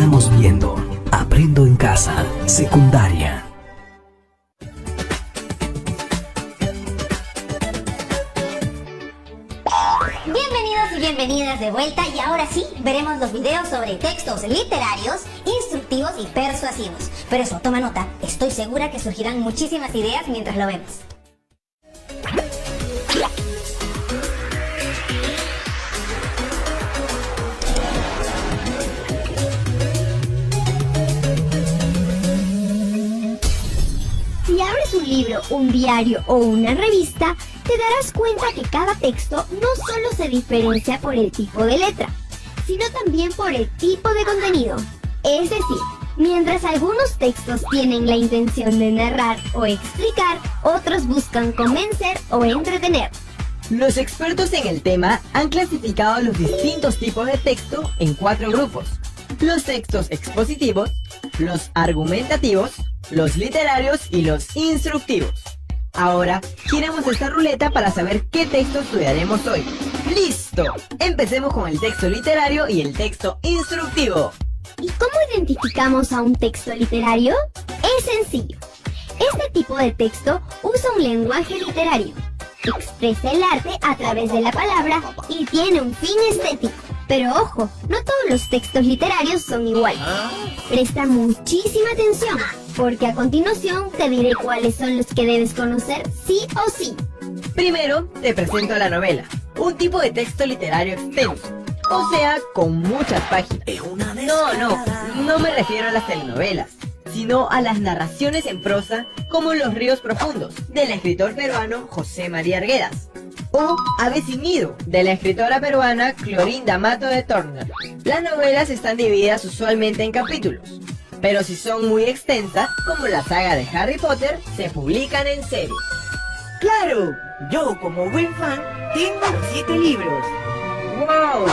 Estamos viendo Aprendo en Casa, secundaria. Bienvenidos y bienvenidas de vuelta, y ahora sí, veremos los videos sobre textos literarios, instructivos y persuasivos. Pero eso, toma nota, estoy segura que surgirán muchísimas ideas mientras lo vemos. Si abres un libro, un diario o una revista, te darás cuenta que cada texto no solo se diferencia por el tipo de letra, sino también por el tipo de contenido. Es decir, mientras algunos textos tienen la intención de narrar o explicar, otros buscan convencer o entretener. Los expertos en el tema han clasificado los distintos tipos de texto en 4 grupos: los textos expositivos, los argumentativos, los literarios y los instructivos. Ahora, giramos esta ruleta para saber qué texto estudiaremos hoy. ¡Listo! Empecemos con el texto literario y el texto instructivo. ¿Y cómo identificamos a un texto literario? Es sencillo. Este tipo de texto usa un lenguaje literario, expresa el arte a través de la palabra y tiene un fin estético. Pero ojo, no todos los textos literarios son iguales. Presta muchísima atención, porque a continuación te diré cuáles son los que debes conocer sí o sí. Primero, te presento la novela, un tipo de texto literario extenso, o sea, con muchas páginas. No me refiero a las telenovelas, sino a las narraciones en prosa como Los ríos profundos, del escritor peruano José María Arguedas, o Ave sin nido, de la escritora peruana Clorinda Mato de Turner. Las novelas están divididas usualmente en capítulos, pero si son muy extensas, como la saga de Harry Potter, se publican en series. ¡Claro! Yo, como buen fan, tengo los 7 libros. ¡Wow!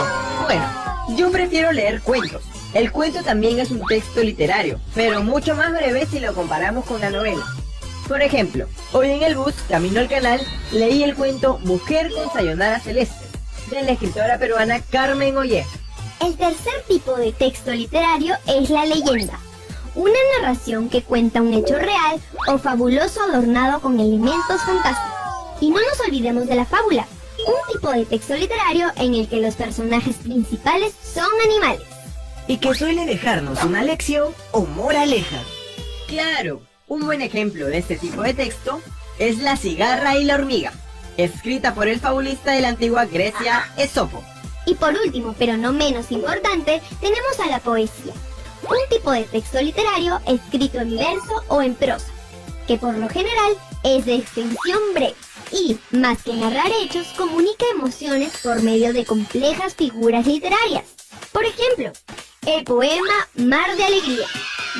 Bueno, yo prefiero leer cuentos. El cuento también es un texto literario, pero mucho más breve si lo comparamos con la novela. Por ejemplo, hoy en el bus, camino al canal, leí el cuento Mujer con Sayonara Celeste, de la escritora peruana Carmen Ollé. El tercer tipo de texto literario es la leyenda. Una narración que cuenta un hecho real o fabuloso adornado con elementos fantásticos. Y no nos olvidemos de la fábula, un tipo de texto literario en el que los personajes principales son animales. Y que suele dejarnos una lección o moraleja. Claro, un buen ejemplo de este tipo de texto es La cigarra y la hormiga, escrita por el fabulista de la antigua Grecia, Esopo. Y por último, pero no menos importante, tenemos a la poesía. Un tipo de texto literario escrito en verso o en prosa, que por lo general es de extensión breve y, más que narrar hechos, comunica emociones por medio de complejas figuras literarias. Por ejemplo, el poema Mar de Alegría,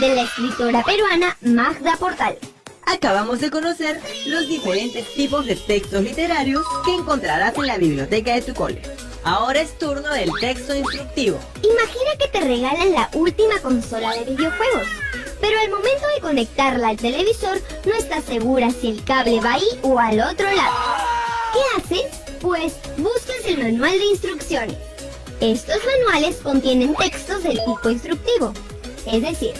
de la escritora peruana Magda Portal. Acabamos de conocer los diferentes tipos de textos literarios que encontrarás en la biblioteca de tu cole. Ahora es turno del texto instructivo. Imagina que te regalan la última consola de videojuegos, pero al momento de conectarla al televisor no estás segura si el cable va ahí o al otro lado. ¿Qué haces? Pues buscas el manual de instrucciones. Estos manuales contienen textos del tipo instructivo, es decir,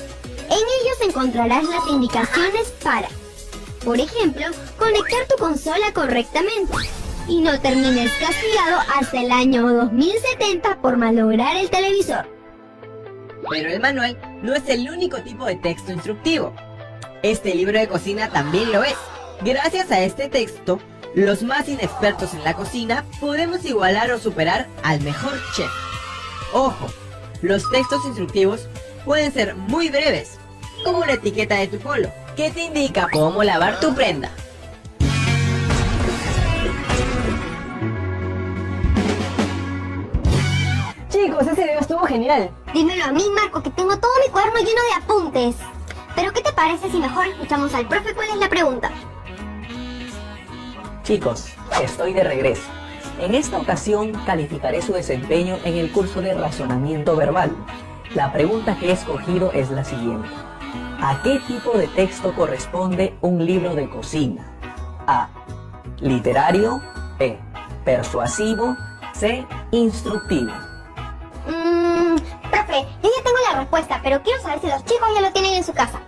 en ellos encontrarás las indicaciones para, por ejemplo, conectar tu consola correctamente y no termines castigado hasta el año 2070 por malograr el televisor. Pero el manual no es el único tipo de texto instructivo. Este libro de cocina también lo es. Gracias a este texto, los más inexpertos en la cocina podemos igualar o superar al mejor chef. Ojo, los textos instructivos pueden ser muy breves, como la etiqueta de tu polo, que te indica cómo lavar tu prenda. Chicos, ese video estuvo genial. Dímelo a mí, Marco, que tengo todo mi cuaderno lleno de apuntes. Pero ¿qué te parece si mejor escuchamos al profe cuál es la pregunta? Chicos, estoy de regreso. En esta ocasión calificaré su desempeño en el curso de razonamiento verbal. La pregunta que he escogido es la siguiente. ¿A qué tipo de texto corresponde un libro de cocina? A. Literario. B. Persuasivo. C. Instructivo. Profe, Yo ya tengo la respuesta, pero quiero saber si los chicos ya lo tienen en su casa.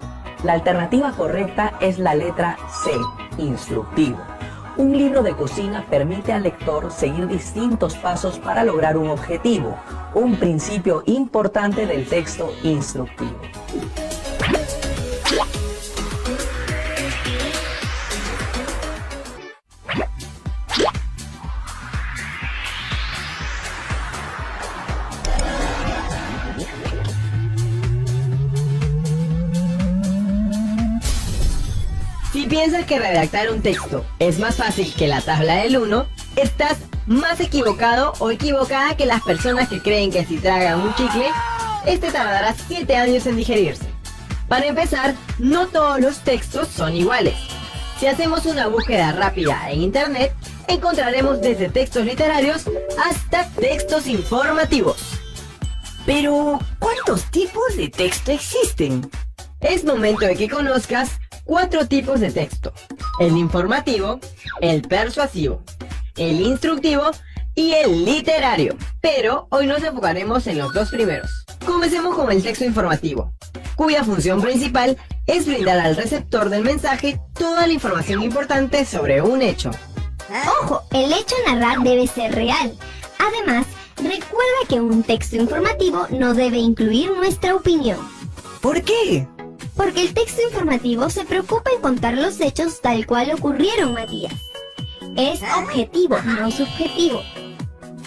La alternativa correcta es la letra C, instructivo. Un libro de cocina permite al lector seguir distintos pasos para lograr un objetivo, un principio importante del texto instructivo. Si piensas que redactar un texto es más fácil que la tabla del 1, estás más equivocado o equivocada que las personas que creen que si tragan un chicle, este tardará 7 años en digerirse. Para empezar, no todos los textos son iguales. Si hacemos una búsqueda rápida en internet, encontraremos desde textos literarios hasta textos informativos. Pero, ¿cuántos tipos de texto existen? Es momento de que conozcas 4 tipos de texto: el informativo, el persuasivo, el instructivo y el literario. Pero hoy nos enfocaremos en los 2 primeros. Comencemos con el texto informativo, cuya función principal es brindar al receptor del mensaje toda la información importante sobre un hecho. Ojo, el hecho a narrar debe ser real. Además, recuerda que un texto informativo no debe incluir nuestra opinión. ¿Por qué? Porque el texto informativo se preocupa en contar los hechos tal cual ocurrieron, Matías. Es objetivo, no subjetivo.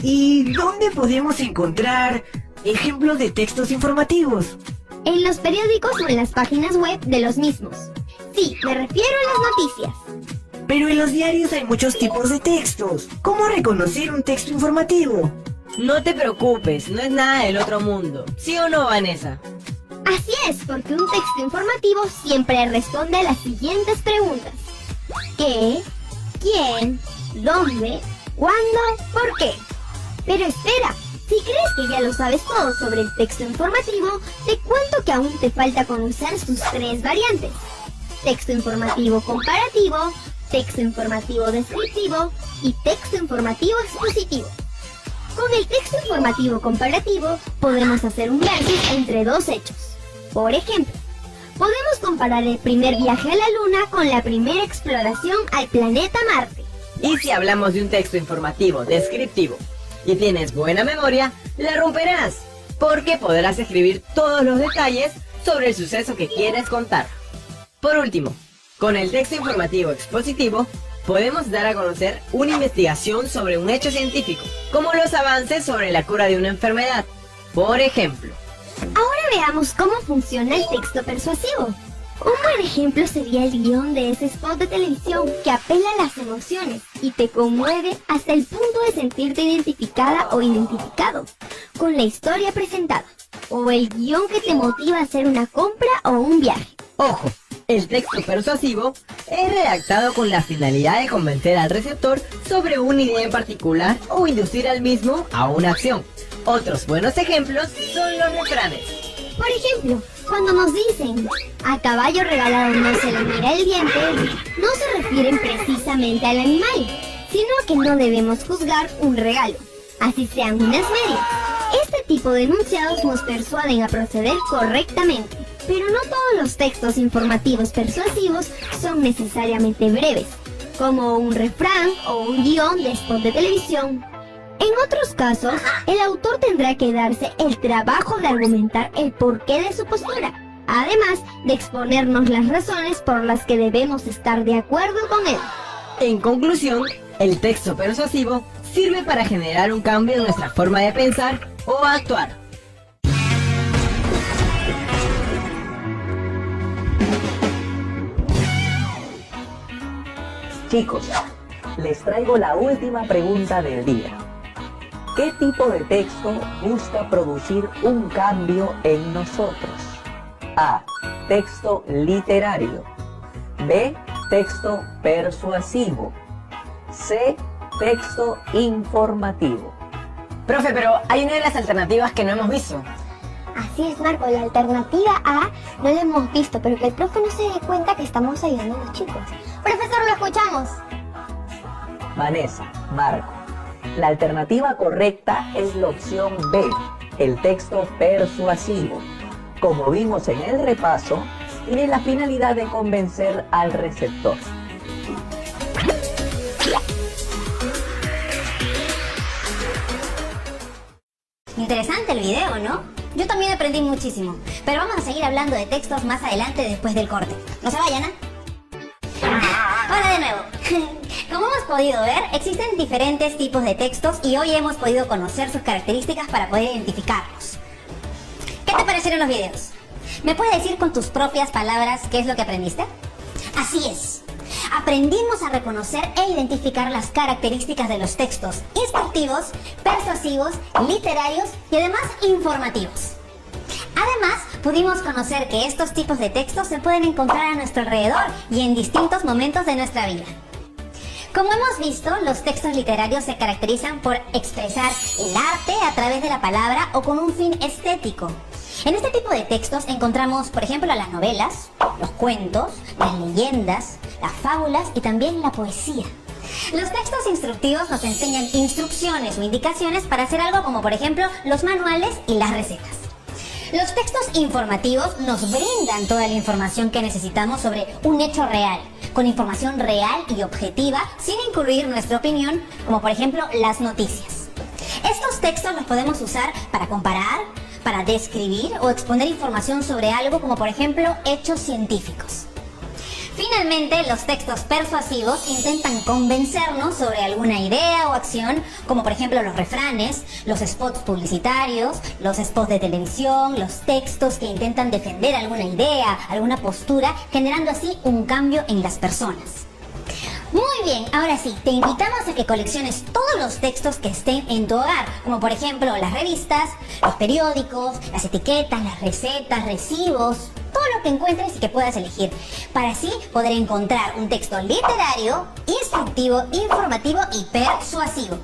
¿Y dónde podemos encontrar ejemplos de textos informativos? En los periódicos o en las páginas web de los mismos. Sí, me refiero a las noticias. Pero en los diarios hay muchos tipos de textos. ¿Cómo reconocer un texto informativo? No te preocupes, no es nada del otro mundo. ¿Sí o no, Vanessa? Así es, porque un texto informativo siempre responde a las siguientes preguntas: ¿qué? ¿Quién? ¿Dónde? ¿Cuándo? ¿Por qué? Pero espera, si crees que ya lo sabes todo sobre el texto informativo, te cuento que aún te falta conocer sus 3 variantes: texto informativo comparativo, texto informativo descriptivo y texto informativo expositivo. Con el texto informativo comparativo podremos hacer un versus entre 2 hechos. Por ejemplo, podemos comparar el primer viaje a la Luna con la primera exploración al planeta Marte. Y si hablamos de un texto informativo descriptivo y tienes buena memoria, la romperás, porque podrás escribir todos los detalles sobre el suceso que quieres contar. Por último, con el texto informativo expositivo, podemos dar a conocer una investigación sobre un hecho científico, como los avances sobre la cura de una enfermedad. Por ejemplo, Ahora veamos cómo funciona el texto persuasivo. Un buen ejemplo sería el guión de ese spot de televisión que apela a las emociones y te conmueve hasta el punto de sentirte identificada o identificado con la historia presentada. O el guión que te motiva a hacer una compra o un viaje. ojo, el texto persuasivo es redactado con la finalidad de convencer al receptor sobre una idea en particular o inducir al mismo a una acción. Otros buenos ejemplos son los refranes. Por ejemplo, cuando nos dicen "a caballo regalado no se le mira el diente", no se refieren precisamente al animal, sino a que no debemos juzgar un regalo, así sean unas medias. Este tipo de enunciados nos persuaden a proceder correctamente, pero no todos los textos informativos persuasivos son necesariamente breves, como un refrán o un guión de spot de televisión. En otros casos, el autor tendrá que darse el trabajo de argumentar el porqué de su postura, además de exponernos las razones por las que debemos estar de acuerdo con él. En conclusión, el texto persuasivo sirve para generar un cambio en nuestra forma de pensar o actuar. Chicos, les traigo la última pregunta del día. ¿Qué tipo de texto busca producir un cambio en nosotros? A. Texto literario. B. Texto persuasivo. C. Texto informativo. Profe, pero hay una de las alternativas que no hemos visto. Así es, Marco, la alternativa A no la hemos visto, pero que el profe no se dé cuenta que estamos ayudando a los chicos. Profesor, lo escuchamos. Vanessa, Marco. La alternativa correcta es la opción B. El texto persuasivo, como vimos en el repaso, tiene la finalidad de convencer al receptor. Interesante el video, ¿no? Yo también aprendí muchísimo, pero vamos a seguir hablando de textos más adelante después del corte. No se vayan, ¿eh? Hola de nuevo. Como hemos podido ver, existen diferentes tipos de textos y hoy hemos podido conocer sus características para poder identificarlos. ¿Qué te parecieron los videos? ¿Me puedes decir con tus propias palabras qué es lo que aprendiste? Así es. Aprendimos a reconocer e identificar las características de los textos instructivos, persuasivos, literarios y además informativos. Además, pudimos conocer que estos tipos de textos se pueden encontrar a nuestro alrededor y en distintos momentos de nuestra vida. Como hemos visto, los textos literarios se caracterizan por expresar el arte a través de la palabra o con un fin estético. En este tipo de textos encontramos, por ejemplo, las novelas, los cuentos, las leyendas, las fábulas y también la poesía. Los textos instructivos nos enseñan instrucciones o indicaciones para hacer algo como, por ejemplo, los manuales y las recetas. Los textos informativos nos brindan toda la información que necesitamos sobre un hecho real, con información real y objetiva, sin incluir nuestra opinión, como por ejemplo las noticias. Estos textos los podemos usar para comparar, para describir o exponer información sobre algo como por ejemplo hechos científicos. Finalmente, los textos persuasivos intentan convencernos sobre alguna idea o acción, como por ejemplo los refranes, los spots publicitarios, los spots de televisión, los textos que intentan defender alguna idea, alguna postura, generando así un cambio en las personas. Muy bien, ahora sí, te invitamos a que colecciones todos los textos que estén en tu hogar, como por ejemplo las revistas, los periódicos, las etiquetas, las recetas, recibos, todo lo que encuentres y que puedas elegir, para así poder encontrar un texto literario, instructivo, informativo y persuasivo.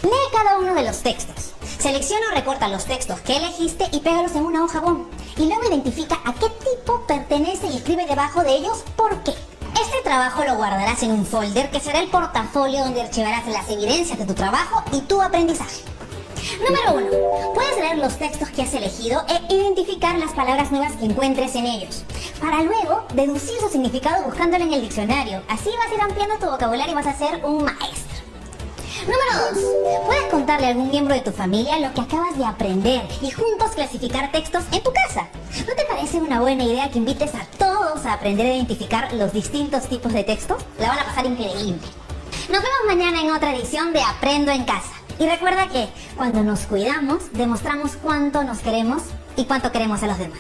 Lee cada uno de los textos. Selecciona o recorta los textos que elegiste y pégalos en una hoja bond. Y luego identifica a qué tipo pertenece y escribe debajo de ellos por qué. Este trabajo lo guardarás en un folder que será el portafolio donde archivarás las evidencias de tu trabajo y tu aprendizaje. Número 1. Puedes leer los textos que has elegido e identificar las palabras nuevas que encuentres en ellos, para luego deducir su significado buscándolo en el diccionario. Así vas a ir ampliando tu vocabulario y vas a ser un maestro. Número 2. Puedes contarle a algún miembro de tu familia lo que acabas de aprender y juntos clasificar textos en tu casa. ¿No te parece una buena idea que invites a todos a aprender a identificar los distintos tipos de textos? La van a pasar increíble. Nos vemos mañana en otra edición de Aprendo en Casa. Y recuerda que cuando nos cuidamos, demostramos cuánto nos queremos y cuánto queremos a los demás.